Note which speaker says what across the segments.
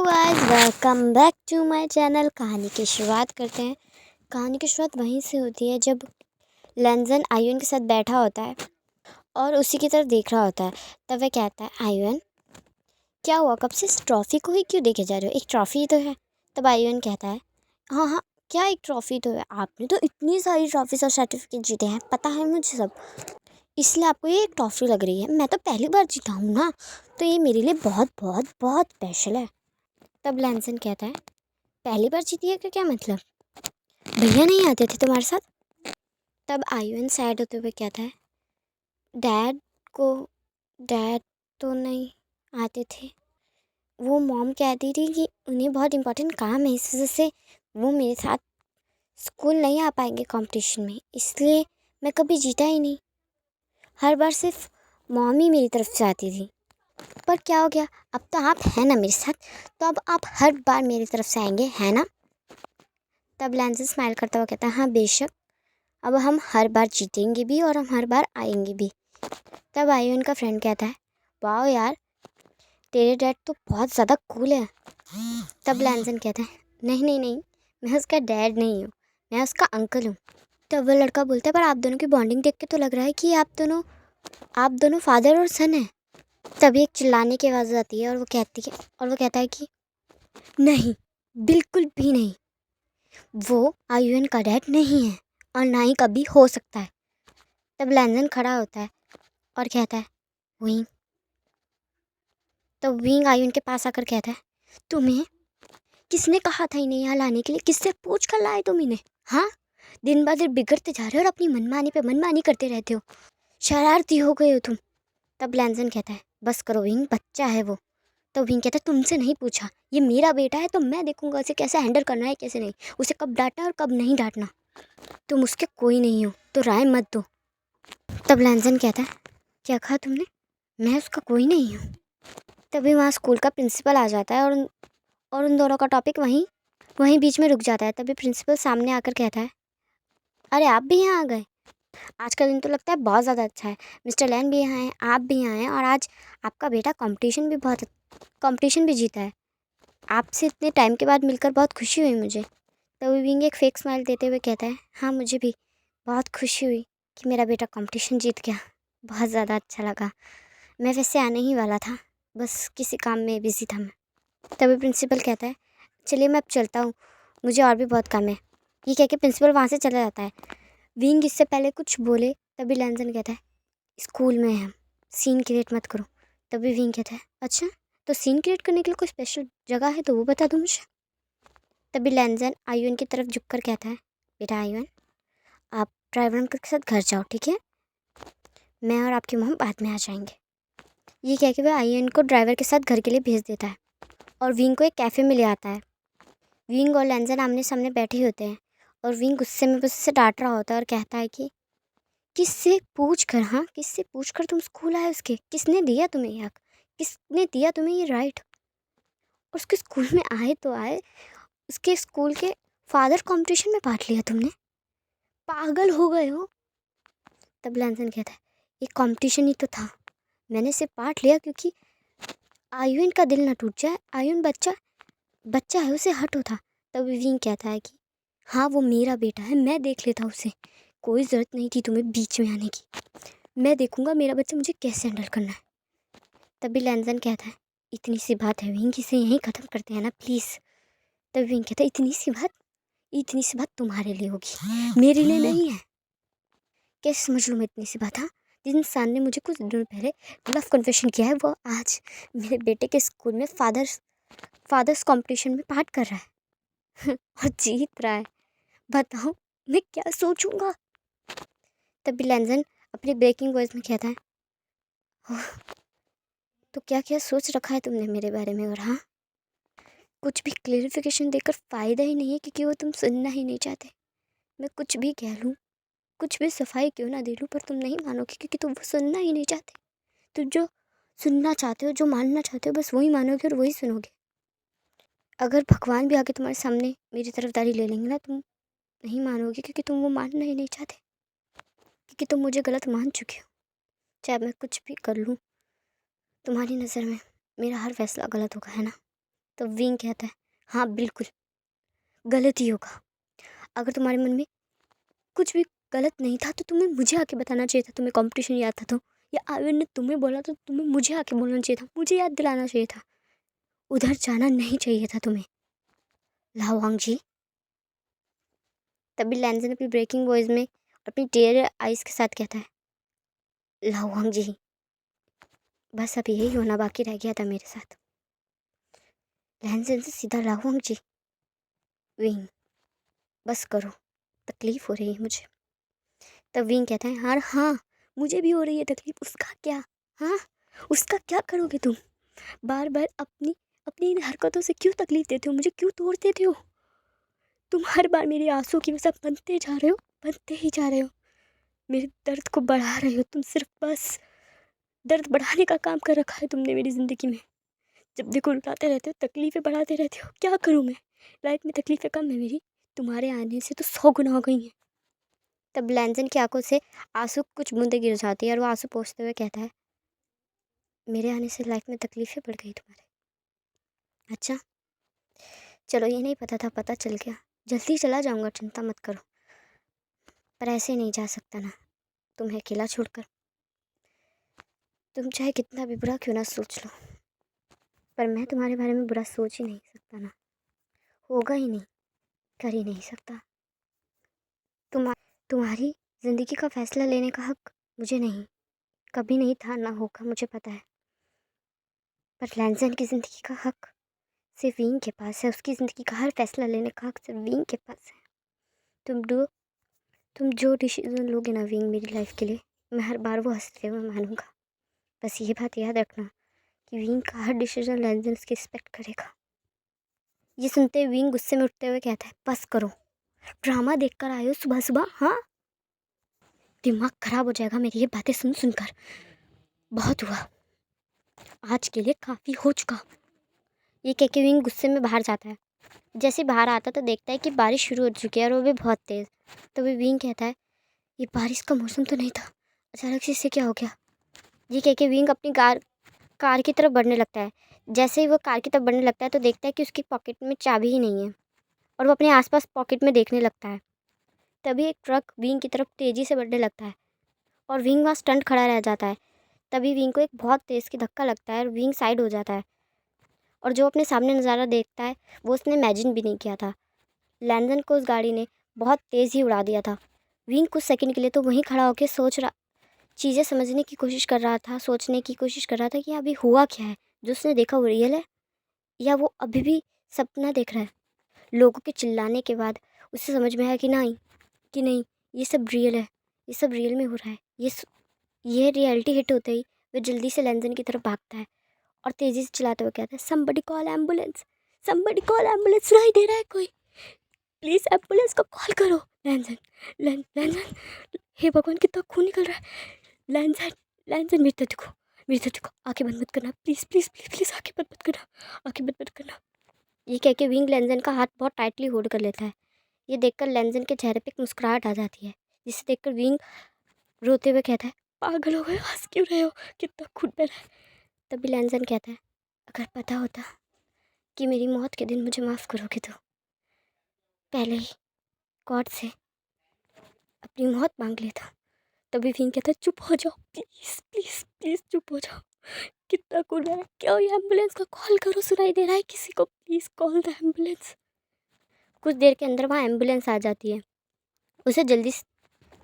Speaker 1: Guys, welcome back to my channel. कहानी की शुरुआत करते हैं। कहानी की शुरुआत वहीं से होती है जब लेंजन आयुन के साथ बैठा होता है और उसी की तरफ देख रहा होता है। तब वह कहता है, आयुन क्या हुआ, कब से इस ट्रॉफ़ी को ही क्यों देखे जा रहे हो? एक ट्रॉफ़ी तो है। तब आयुन कहता है, हाँ हाँ, क्या एक ट्रॉफ़ी तो है, आपने तो इतनी सारी ट्रॉफ़ीज़ और सर्टिफिकेट जीते हैं, पता है मुझे सब, इसलिए आपको ये एक ट्रॉफ़ी लग रही है। मैं तो पहली बार जीता हूँ ना, तो ये मेरे लिए बहुत बहुत बहुत स्पेशल है। तब लैंसन कहता है, पहली बार जीती है का क्या मतलब? भैया नहीं आते थे तुम्हारे साथ? तब आयुन सैड होते हुए कहता है, डैड को डैड तो नहीं आते थे। वो मॉम कहती थी कि उन्हें बहुत इम्पोर्टेंट काम है, इस वजह से वो मेरे साथ स्कूल नहीं आ पाएंगे कंपटीशन में, इसलिए मैं कभी जीता ही नहीं। हर बार सिर्फ मॉम ही मेरी तरफ से आती थी। पर क्या हो गया, अब तो आप हैं ना मेरे साथ, तो अब आप हर बार मेरी तरफ से आएंगे, है ना? तब लैंसन स्माइल करता हुआ कहता है, हाँ बेशक, अब हम हर बार जीतेंगे भी और हम हर बार आएंगे भी। तब आयुन का फ्रेंड कहता है, वाह यार, तेरे डैड तो बहुत ज़्यादा कूल है। तब लैंसन कहता है, नहीं नहीं नहीं, मैं उसका डैड नहीं हूँ, मैं उसका अंकल हूँ। तब वह लड़का बोलता है, पर आप दोनों की बॉन्डिंग देख के तो लग रहा है कि आप दोनों फादर और सन हैं। तभी एक चिल्लाने की आवाज़ आती है और वो कहता है कि नहीं, बिल्कुल भी नहीं, वो आयुन का डैड नहीं है और ना ही कभी हो सकता है। तब लैंसन खड़ा होता है और कहता है, विंग। तो विंग आयुन के पास आकर कहता है, तुम्हें किसने कहा था इन्हें यहाँ लाने के लिए? किससे पूछ कर लाए तुम इन्हें? हाँ, दिन ब दिन बिगड़ते जा रहे हो और अपनी मनमानी पे मनमानी करते रहते हो, शरारती हो गए हो तुम। तब लैंसन कहता है, बस करो विंग, बच्चा है वो। तो विंग कहता है, तुमसे नहीं पूछा, ये मेरा बेटा है तो मैं देखूंगा उसे कैसे हैंडल करना है कैसे नहीं, उसे कब डांटना और कब नहीं डांटना। तुम उसके कोई नहीं हो तो राय मत दो। तब लैंसन कहता है, क्या कहा तुमने? मैं उसका कोई नहीं हूँ। तभी वहाँ स्कूल का प्रिंसिपल आ जाता है और उन दोनों का टॉपिक वहीं वहीं बीच में रुक जाता है। तभी प्रिंसिपल सामने आकर कहता है, अरे आप भी यहाँ आ गए, आज का दिन तो लगता है बहुत ज़्यादा अच्छा है। मिस्टर लैन भी यहाँ हैं, आप भी यहाँ हैं, और आज आपका बेटा कंपटीशन भी जीता है। आपसे इतने टाइम के बाद मिलकर बहुत खुशी हुई मुझे। तभी विंग एक फेक स्माइल देते हुए कहता है, हाँ मुझे भी बहुत खुशी हुई कि मेरा बेटा कंपटीशन जीत गया, बहुत ज़्यादा अच्छा लगा। मैं वैसे आने ही वाला था, बस किसी काम में बिज़ी था मैं। तभी प्रिंसिपल कहता है, चलिए मैं अब चलता हूँ, मुझे और भी बहुत काम है। ये कह के प्रिंसिपल वहाँ से चला जाता है। विंग इससे पहले कुछ बोले तभी लैंसन कहता है, स्कूल में हम सीन क्रिएट मत करो। तभी विंग कहता है, अच्छा, तो सीन क्रिएट करने के लिए कोई स्पेशल जगह है तो वो बता दो मुझे। तभी लैंसन आयुन की तरफ झुककर कहता है, बेटा आयुन, आप ड्राइवर अंकल के साथ घर जाओ, ठीक है? मैं और आपकी मॉम बाद में आ जाएंगे। ये कह के वह आयुन को ड्राइवर के साथ घर के लिए भेज देता है और विंग को एक कैफ़े में ले आता है। विंग और लैंसन आमने सामने बैठे होते हैं और विंग गुस्से में बस उसे डांट रहा होता है और कहता है कि किससे पूछ कर तुम स्कूल आए? उसके किसने दिया तुम्हें ये हक? किसने दिया तुम्हें ये राइट? और उसके स्कूल में आए तो आए, उसके स्कूल के फादर कंपटीशन में पार्ट लिया तुमने? पागल हो गए हो? तब लैंसन कहता है, ये कंपटीशन ही तो था, मैंने सिर्फ पार्ट लिया क्योंकि आयुन का दिल ना टूट जाए, आयुन बच्चा बच्चा है, उसे हट होता। तब विंग कहता है कि हाँ वो मेरा बेटा है, मैं देख लेता उसे, कोई ज़रूरत नहीं थी तुम्हें बीच में आने की, मैं देखूंगा मेरा बच्चा मुझे कैसे हैंडल करना है। तभी लैंसन कहता है, इतनी सी बात है विंग, इसे यहीं ख़त्म करते हैं ना प्लीज़। तभी विंग कहता है, इतनी सी बात तुम्हारे लिए होगी, मेरे लिए नहीं है। कैसे समझ लूँ मैं इतनी सी बात? हाँ, जिस इंसान ने मुझे कुछ दिनों पहले लव कन्फेशन किया है, वो आज मेरे बेटे के स्कूल में फादर्स कंपटीशन में पार्ट कर रहा है और जीत रहा है। बताओ मैं क्या सोचूंगा? तभी लैंसन अपनी ब्रेकिंग वॉइस में कहता है, "ओह, तो क्या क्या सोच रखा है तुमने मेरे बारे में? और हाँ, कुछ भी क्लेरिफिकेशन देकर फ़ायदा ही नहीं है क्योंकि वो तुम सुनना ही नहीं चाहते। मैं कुछ भी कह लूँ, कुछ भी सफाई क्यों ना दे लूँ, पर तुम नहीं मानोगे क्योंकि तुम वो सुनना ही नहीं चाहते। तुम जो सुनना चाहते हो, जो मानना चाहते हो, बस वही मानोगे और वही सुनोगे। अगर भगवान भी आके तुम्हारे सामने मेरी तरफदारी ले लेंगे ना, तुम नहीं मानोगे क्योंकि तुम वो मानना ही नहीं चाहते, क्योंकि तुम मुझे गलत मान चुके हो। चाहे मैं कुछ भी कर लूँ, तुम्हारी नज़र में मेरा हर फैसला गलत होगा, है ना? तो विंग कहता है हाँ बिल्कुल गलत ही होगा। अगर तुम्हारे मन में कुछ भी गलत नहीं था तो तुम्हें मुझे आके बताना चाहिए था। तुम्हें कंपटीशन याद था तो, या आर्यन ने तुम्हें बोला तो तुम्हें मुझे आके बोलना चाहिए था, मुझे याद दिलाना चाहिए था। उधर जाना नहीं चाहिए था तुम्हें लाओवांग जी। तभी लैंजन अपनी ब्रेकिंग वॉइस में अपनी टेयर आइज के साथ कहता है लाओवांग जी बस अब यही होना बाकी रह गया था मेरे साथ। लैंजन से सीधा लाओवांग जी विंग बस करो, तकलीफ़ हो रही है मुझे। तब विंग कहता है हाँ हाँ मुझे भी हो रही है तकलीफ़, उसका क्या? हाँ उसका क्या करोगे तुम? बार बार अपनी अपनी इन हरकतों से क्यों तकलीफ़ देते हो, मुझे क्यों तोड़ देते हो? तुम हर बार मेरे आंसू की वजह बनते जा रहे हो, बनते ही जा रहे हो, मेरे दर्द को बढ़ा रहे हो तुम। सिर्फ बस दर्द बढ़ाने का काम कर रखा है तुमने मेरी ज़िंदगी में। जब देखो रुलाते रहते हो, तकलीफ़ें बढ़ाते रहते हो। क्या करूँ मैं? लाइफ में तकलीफ़ें कम है मेरी, तुम्हारे आने से तो 100 गुना हो गई हैं। तब लैंजन की आंखों से आंसू कुछ बूंदें गिर जाती है और वो आंसू पोंछते हुए कहता है मेरे आने से लाइफ में तकलीफ़ें बढ़ गई तुम्हारे? अच्छा चलो ये नहीं पता था, पता चल गया। जल्दी चला जाऊँगा, चिंता मत करो। पर ऐसे नहीं जा सकता ना तुम्हें अकेला छोड़कर। तुम चाहे कितना भी बुरा क्यों ना सोच लो, पर मैं तुम्हारे बारे में बुरा सोच ही नहीं सकता ना, होगा ही नहीं, कर ही नहीं सकता। तुम्हारी ज़िंदगी का फ़ैसला लेने का हक मुझे नहीं, कभी नहीं था, ना होगा, मुझे पता है। पर लैंजन की ज़िंदगी का हक सिर्फ विंग के पास है। उसकी ज़िंदगी का हर फैसला लेने का हक सिर्फ विंग के पास है। तुम जो डिसीजन लोगे ना विंग मेरी लाइफ के लिए, मैं हर बार वो हंसते हुए मानूंगा। बस ये बात याद रखना कि विंग का हर डिसीजन लैंजन की रिस्पेक्ट करेगा। ये सुनते हुए विंग गुस्से में उठते हुए कहता है बस करो, ड्रामा देख कर आए हो सुबह सुबह? हाँ दिमाग खराब हो जाएगा मेरी ये बातें सुन सुनकर। बहुत हुआ, आज के लिए काफ़ी हो चुका। ये कह के विंग गुस्से में बाहर जाता है। जैसे बाहर आता तो देखता है कि बारिश शुरू हो चुकी है और वो भी बहुत तेज़। तो वो विंग कहता है ये बारिश का मौसम तो नहीं था, अचानक से इससे क्या हो गया? ये कह के विंग अपनी कार की तरफ बढ़ने लगता है। जैसे ही वो कार की तरफ बढ़ने लगता है तो देखता है कि उसकी पॉकेट में चाबी ही नहीं है और वो अपने आसपास पॉकेट में देखने लगता है। तभी एक ट्रक विंग की तरफ तेज़ी से बढ़ने लगता है और विंग वहाँ स्टंट खड़ा रह जाता है। तभी विंग को एक बहुत तेज़ की धक्का लगता है और विंग साइड हो जाता है और जो अपने सामने नज़ारा देखता है वो उसने इमेजिन भी नहीं किया था। लैंडन को उस गाड़ी ने बहुत तेज़ ही उड़ा दिया था। विंग कुछ सेकंड के लिए तो वहीं खड़ा होकर चीज़ें समझने की कोशिश कर रहा था, सोचने की कोशिश कर रहा था कि अभी हुआ क्या है, जो उसने देखा वो रियल है या वो अभी भी सपना देख रहा है। लोगों के चिल्लाने के बाद उसे समझ में आया कि नहीं ये सब रियल है, ये सब रियल में हो रहा है। ये रियलिटी हिट होते ही वह जल्दी से लैंडन की तरफ भागता है और तेज़ी से चलाते हुए कहता है somebody call ambulance, somebody call ambulance. सुनाई दे रहा है कोई? प्लीज़ एम्बुलेंस को कॉल करो। लैंजन हे भगवान कितना खून निकल रहा है। लैंजन लैंजन मेरी तरफ देखो, आंखें बंद मत करना, प्लीज़ प्लीज़ प्लीज़ प्लीज़ आंखें बंद मत करना, आंखें बंद मत करना। ये कह के विंग लैंजन का हाथ बहुत टाइटली होल्ड कर लेता है। ये देखकर लैंजन के चेहरे पे एक मुस्कुराहट आ जाती है, जिसे देखकर विंग रोते हुए कहता है पागल हो गए, हंस क्यों रहे हो, कितना खून बह रहा है। तभी लैंजन कहता है अगर पता होता कि मेरी मौत के दिन मुझे माफ़ करोगे तो पहले ही गॉड से अपनी मौत मांग लेता। तभी विंग कहता है चुप हो जाओ, प्लीज़ प्लीज़ प्लीज़ चुप हो जाओ, कितना खून है, क्या ये एम्बुलेंस का कॉल करो, सुनाई दे रहा है किसी को, प्लीज़ कॉल द एम्बुलेंस। कुछ देर के अंदर वहाँ एम्बुलेंस आ जाती है। उसे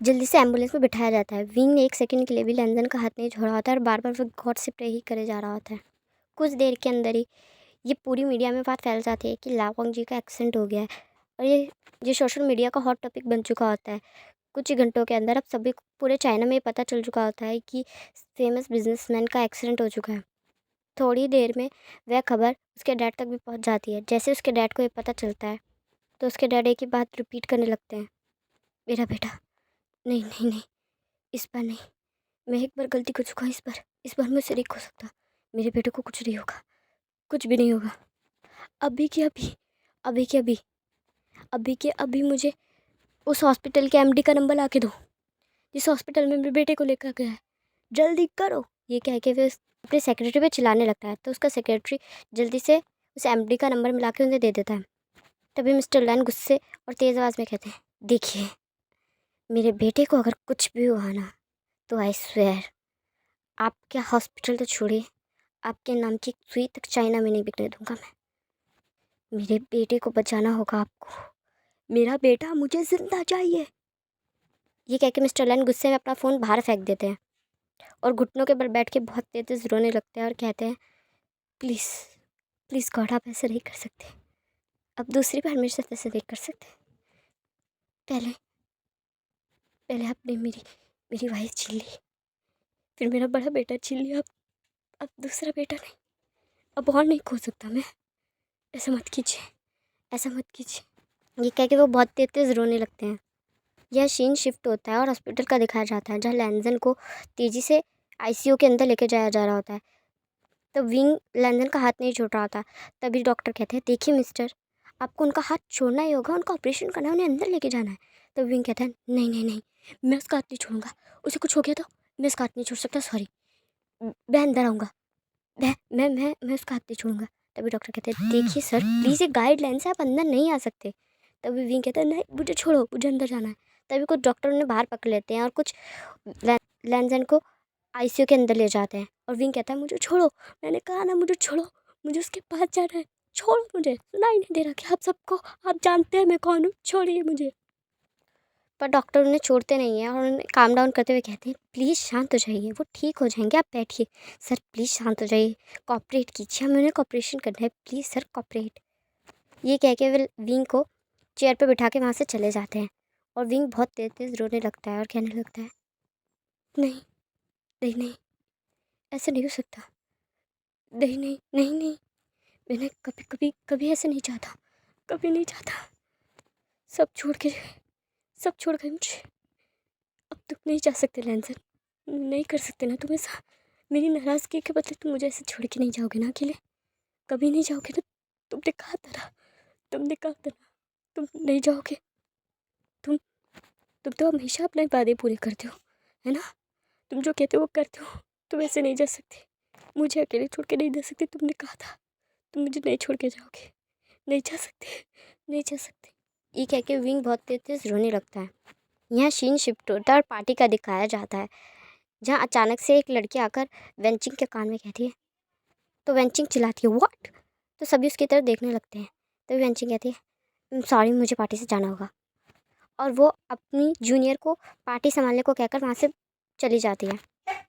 Speaker 1: जल्दी से एम्बुलेंस में बिठाया जाता है। विंग ने एक सेकंड के लिए भी लैंजन का हाथ नहीं छोड़ा होता है और बार बार वो गॉड से प्रे ही करे जा रहा होता है। कुछ देर के अंदर ही ये पूरी मीडिया में बात फैल जाती है कि लाओवांग जी का एक्सीडेंट हो गया है और ये सोशल मीडिया का हॉट टॉपिक बन चुका होता है। कुछ ही घंटों के अंदर अब सभी पूरे चाइना में पता चल चुका होता है कि फेमस बिजनेसमैन का एक्सीडेंट हो चुका है। थोड़ी देर में वह खबर उसके डैड तक भी पहुंच जाती है। जैसे उसके डैड को ये पता चलता है तो उसके डैड एक ही बात रिपीट करने लगते हैं, मेरा बेटा नहीं नहीं नहीं, इस बार नहीं, मैं एक बार गलती कर चुका हूँ, इस बार मुझसे नहीं हो सकता, मेरे बेटे को कुछ नहीं होगा, कुछ भी नहीं होगा। अभी के अभी अभी के अभी अभी के अभी मुझे उस हॉस्पिटल के एमडी का नंबर ला के दो जिस हॉस्पिटल में मेरे बेटे को लेकर गया है, जल्दी करो। ये कह के वे अपने सेक्रेटरी पे चिल्लाने लगता है तो उसका सेक्रेटरी जल्दी से उस एमडी का नंबर मिला के उन्हें दे देता है। तभी मिस्टर लैन गुस्से और तेज़ आवाज़ में कहते हैं, देखिए मेरे बेटे को अगर कुछ भी हुआ ना तो आई स्वेयर आपके हॉस्पिटल तो छोड़िए, आपके नाम की सुई तक चाइना में नहीं बिकने दूंगा मैं। मेरे बेटे को बचाना होगा आपको, मेरा बेटा मुझे जिंदा चाहिए। ये कह के मिस्टर लैन गुस्से में अपना फ़ोन बाहर फेंक देते हैं और घुटनों के बल बैठ के बहुत तेज़ रोने लगते हैं और कहते हैं, प्लीज़ प्लीज़ गॉड आप ऐसे नहीं कर सकते, अब दूसरी बार मेरे साथ ऐसे नहीं कर सकते। पहले पहले आपने मेरी मेरी वाइफ छीन ली, फिर मेरा बड़ा बेटा छीन लिया, अब दूसरा बेटा नहीं, अब और नहीं खो सकता मैं। ऐसा मत कीजिए, ऐसा मत कीजिए। ये कह के वो बहुत तेज़ रोने लगते हैं। यह सीन शिफ्ट होता है और हॉस्पिटल का दिखाया जाता है जहाँ लैंजन को तेज़ी से आईसीयू के अंदर लेके जाया जा रहा होता है। तब विंग लैंजन का हाथ नहीं छोड़ रहा था। तभी डॉक्टर कहते हैं, देखिए मिस्टर आपको उनका हाथ छोड़ना ही होगा, उनका ऑपरेशन करना है, उन्हें अंदर लेके जाना है। तब विंग कहता है, नहीं नहीं नहीं, मैं उसका हाथ नहीं छोड़ूंगा, उसे कुछ हो गया तो मैं उसका हाथ नहीं छोड़ सकता, सॉरी, मैं अंदर आऊँगा, मैं उसका हाथ नहीं छोड़ूंगा। तभी डॉक्टर कहते हैं, देखिए सर प्लीज़, ये गाइडलाइंस है, आप अंदर नहीं आ सकते। तभी विंग कहता है, नहीं मुझे छोड़ो, मुझे अंदर जाना है। तभी कुछ डॉक्टर उन्हें बाहर पकड़ लेते हैं और कुछ लैंजन को आईसीयू के अंदर ले जाते हैं। और विंग कहता है, मुझे छोड़ो, मैंने कहा ना मुझे छोड़ो, मुझे उसके पास जाना है, छोड़ो मुझे, सुनाई नहीं दे रहा कि आप सबको, आप जानते हैं मैं कौन हूँ, छोड़िए मुझे। पर डॉक्टर उन्हें छोड़ते नहीं हैं और उन्हें काम डाउन करते हुए कहते हैं, प्लीज़ शांत हो जाइए, वो ठीक हो जाएंगे, आप बैठिए। सर प्लीज़ शांत हो जाइए, कॉपरेट कीजिए, हमें उन्हें कॉपरेशन करना है, प्लीज़ सर कॉपरेट। ये कह के वे विंग को चेयर पर बिठा के वहाँ से चले जाते हैं और विंग बहुत तेज़ तेज़ रोने लगता है और कहने लगता है, नहीं नहीं नहीं, ऐसा नहीं हो सकता, नहीं नहीं नहीं नहीं, मैंने कभी कभी कभी ऐसे नहीं चाहता, कभी नहीं चाहता, सब छोड़ के, सब छोड़ गए मुझे, अब तुम नहीं जा सकते लैंसन, नहीं कर सकते ना तुम ऐसा, मेरी नाराज़गी के बदले तुम मुझे ऐसे छोड़ के नहीं जाओगे ना अकेले, कभी नहीं जाओगे ना, तुमने कहा था ना, तुमने कहा था ना, तुम नहीं जाओगे, तुम तुम तो हमेशा अपने वादे पूरे करते हो, है ना, तुम जो कहते हो वो करते हो, तुम ऐसे नहीं जा सकते, मुझे अकेले छोड़ के नहीं जा सकते, तुमने कहा था तुम मुझे नहीं छोड़ के जाओगे, नहीं जा सकते, नहीं जा सकते। ये कह के विंग बहुत तेज तेज रोने लगता है। यहाँ सीन शिफ्ट होता है और पार्टी का दिखाया जाता है जहाँ अचानक से एक लड़की आकर वेंचिंग के कान में कहती है, तो वेंचिंग चिल्लाती है, व्हाट, तो सभी उसकी तरफ देखने लगते हैं। तभी वेंचिंग कहती है, सॉरी मुझे पार्टी से जाना होगा, और वो अपनी जूनियर को पार्टी संभालने को कहकर वहाँ से चली जाती है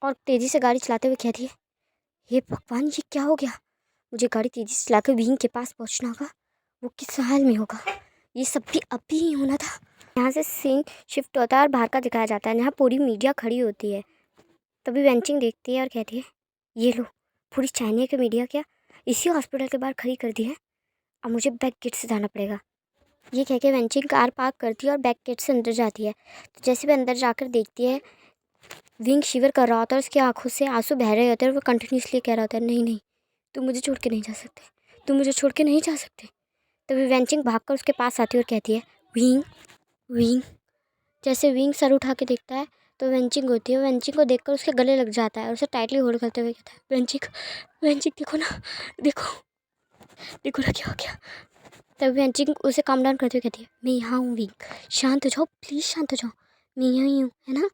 Speaker 1: और तेज़ी से गाड़ी चलाते हुए कहती है, हे भगवान ये क्या हो गया, मुझे गाड़ी तेज़ी से चलाकर विंग के पास पहुँचना होगा, वो किस हाल में होगा, ये सब भी अभी ही होना था। यहाँ से सीन शिफ्ट होता है और बाहर का दिखाया जाता है जहाँ पूरी मीडिया खड़ी होती है। तभी वेंचिंग देखती है और कहती है, ये लो, पूरी चाइना की मीडिया क्या इसी हॉस्पिटल के बाहर खड़ी कर दी है, अब मुझे बैक गेट से जाना पड़ेगा। ये कह के वेंचिंग कार पार्क करती है और बैक गेट से अंदर जाती है। तो जैसे भी अंदर जाकर देखती है, विंग शिवर कर रहा होता है और उसकी आंखों से आंसू बह रहे होते हैं और वो कंटिन्यूसली कह रहा होता है, नहीं नहीं, तुम मुझे छोड़ के नहीं जा सकते, तुम मुझे छोड़ के नहीं जा सकते। तभी वेंचिंग भागकर उसके पास आती है और कहती है, विंग विंग। जैसे विंग सर उठा के देखता है तो वेंचिंग होती है, वेंचिंग को देखकर उसके गले लग जाता है और उसे टाइटली होल्ड करते हुए कहता है, वेंचिंग वेंचिंग देखो ना, देखो देखो ना क्या हो गया। तब वेंचिंग उसे काम डाउन करते हुए कहती है, मैं यहाँ हूँ विंग, शांत हो जाओ प्लीज़, शांत हो जाओ, मैं यहीं हूँ, है ना,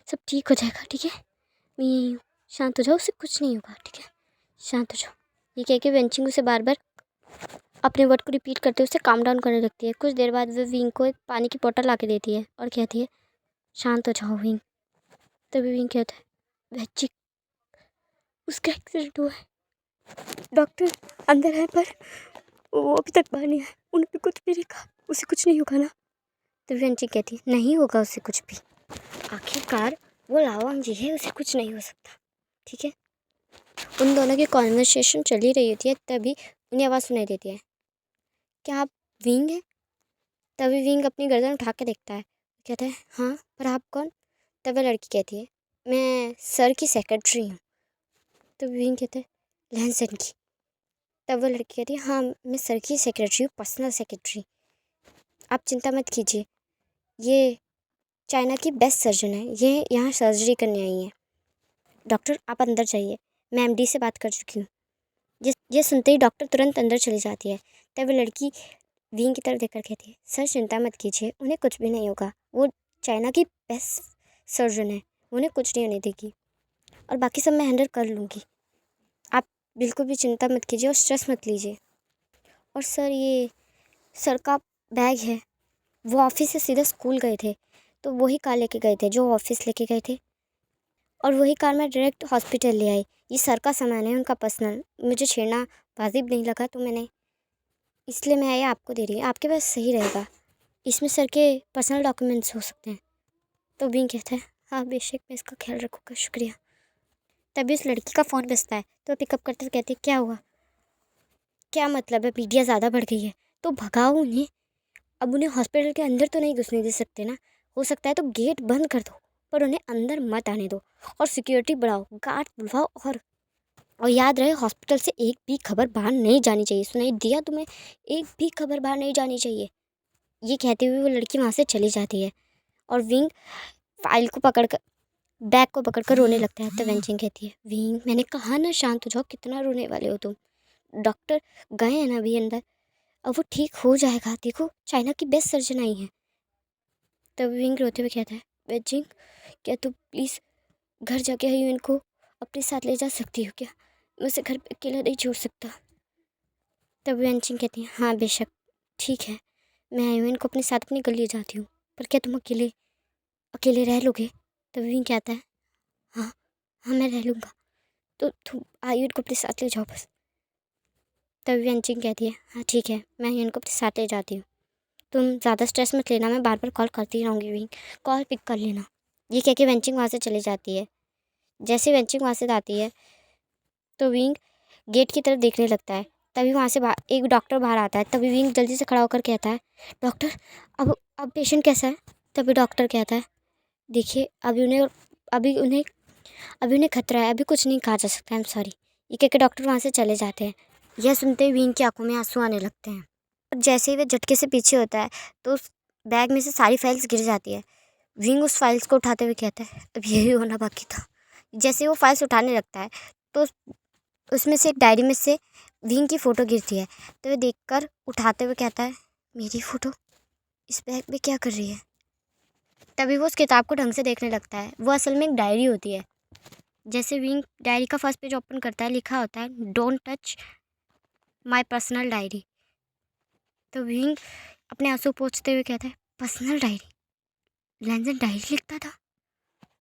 Speaker 1: सब ठीक हो जाएगा, ठीक है, मैं यहीं हूँ, शांत हो जाओ, उससे कुछ नहीं होगा, ठीक है, शांत हो जाओ। ये कह के वेंचिंग उसे बार बार अपने वर्ड को रिपीट करते हुए उसे काम डाउन करने लगती है। कुछ देर बाद वो विंग को एक पानी की बोतल ला के देती है और कहती है, शांत हो जाओ विंग। तभी विंग कहता है, वेंचिंग उसका एक्सीडेंट हुआ है, डॉक्टर अंदर है पर वो अभी तक बाहर नहीं है, उन्होंने कुछ भी नहीं कहा, उसे कुछ नहीं होगा ना। तो वेंचिंग कहती है, नहीं होगा उसे कुछ भी, आखिरकार वो लावांग जी है, उसे कुछ नहीं हो सकता, ठीक है। उन दोनों की कॉन्वर्सेशन चली रही होती है, तभी उन्हें आवाज़ सुनाई देती है, क्या आप विंग हैं। तभी विंग अपनी गर्दन उठा के देखता है, कहता है, हाँ पर आप कौन। तब वह लड़की कहती है, मैं सर की सेक्रेटरी हूँ। तब विंग कहता है, लैंसन की। तब वह लड़की कहती है, हाँ मैं सर की सेक्रेटरी हूँ, पर्सनल सेक्रेटरी, आप चिंता मत कीजिए, ये चाइना की बेस्ट सर्जन है, ये यहाँ सर्जरी करने आई हैं। डॉक्टर आप अंदर जाइए, मैं एमडी से बात कर चुकी हूँ। यह सुनते ही डॉक्टर तुरंत अंदर चली जाती है। तब वह लड़की विंग की तरफ देखकर कहती है, सर चिंता मत कीजिए, उन्हें कुछ भी नहीं होगा। वो चाइना की बेस्ट सर्जन है, उन्हें कुछ नहीं होने देगी और बाकी सब मैं हैंडल कर लूँगी। आप बिल्कुल भी चिंता मत कीजिए और स्ट्रेस मत लीजिए। और सर ये सर का बैग है, वो ऑफिस से सीधा स्कूल गए थे, तो वही कार लेके गए थे जो ऑफिस लेके गए थे, और वही कार में डायरेक्ट हॉस्पिटल ले आई। ये सर का सामान है, उनका पर्सनल, मुझे छेड़ना वाजिब नहीं लगा, तो मैंने इसलिए मैं ये आपको दे रही हूँ, आपके पास सही रहेगा, इसमें सर के पर्सनल डॉक्यूमेंट्स हो सकते हैं। तो विंग कहता है, हाँ बेशक, मैं इसका ख्याल रखूँगा, शुक्रिया। तभी उस लड़की का फ़ोन बजता है, तो पिकअप करते कहते, क्या हुआ, क्या मतलब है, मीडिया ज़्यादा बढ़ गई है तो भगाओ उन्हें। अब उन्हें हॉस्पिटल के अंदर तो नहीं घुसने दे सकते ना, हो सकता है तो गेट बंद कर दो, पर उन्हें अंदर मत आने दो और सिक्योरिटी बढ़ाओ, गार्ड बुलवाओ। और याद रहे, हॉस्पिटल से एक भी खबर बाहर नहीं जानी चाहिए, सुनाई दिया तुम्हें, एक भी खबर बाहर नहीं जानी चाहिए। ये कहते हुए वो लड़की वहाँ से चली जाती है और विंग फाइल को पकड़कर बैग को पकड़कर रोने लगता है। तो वेंचिंग कहती है, विंग मैंने कहा ना शांत हो जाओ, कितना रोने वाले हो तुम, डॉक्टर गए हैं ना अभी अंदर, अब वो ठीक हो जाएगा, देखो चाइना की बेस्ट सर्जन आई है। तब विंग रोते हुए कहता है, वेंचिंग क्या तुम प्लीज़ घर जाके ह्यून को अपने साथ ले जा सकती हो क्या, मैं उसे घर पे अकेला नहीं छोड़ सकता। तब वेंचिंग कहती है, हाँ बेशक, ठीक है, मैं ह्यून को अपने साथ अपनी गली ले जाती हूँ, पर क्या तुम अकेले अकेले रह लोगे। तब विंग कहता है, हाँ हाँ मैं रह लूँगा, तो तुम आयुन को अपने साथ ले जाओ बस। तभी वेंचिंग कहती है, हाँ ठीक है, मैं आयुन को अपने साथ ले जाती हूँ, तुम ज़्यादा स्ट्रेस मत लेना, मैं बार बार कॉल करती रहूँगी, विंग कॉल पिक कर लेना। ये कह के वेंचिंग वहाँ से चली जाती है। जैसे वेंचिंग वहाँ से जाती है तो विंग गेट की तरफ देखने लगता है। तभी वहाँ से एक डॉक्टर बाहर आता है। तभी विंग जल्दी से खड़ा होकर कहता है, डॉक्टर अब पेशेंट कैसा है। तभी डॉक्टर कहता है, देखिए अभी उन्हें खतरा है, अभी कुछ नहीं कहा जा सकता, आई एम सॉरी। ये कह के डॉक्टर वहाँ से चले जाते हैं। यह सुनते ही विंग की आंखों में आंसू आने लगते हैं और जैसे ही वह झटके से पीछे होता है तो उस बैग में से सारी फाइल्स गिर जाती है। विंग उस फाइल्स को उठाते हुए कहता है, अब यही होना बाकी था। जैसे वो फाइल्स उठाने लगता है तो उसमें से एक डायरी में से विंग की फ़ोटो गिरती है। तो वह देखकर उठाते हुए कहता है, मेरी फ़ोटो इस बैग में क्या कर रही है। तभी वो उस किताब को ढंग से देखने लगता है। वो असल में एक डायरी होती है। जैसे विंग डायरी का फर्स्ट पेज ओपन करता है, लिखा होता है, don't touch my personal diary. तो विंग अपने आंसू पोंछते हुए कहता है, पर्सनल डायरी, लैंजन डायरी लिखता था।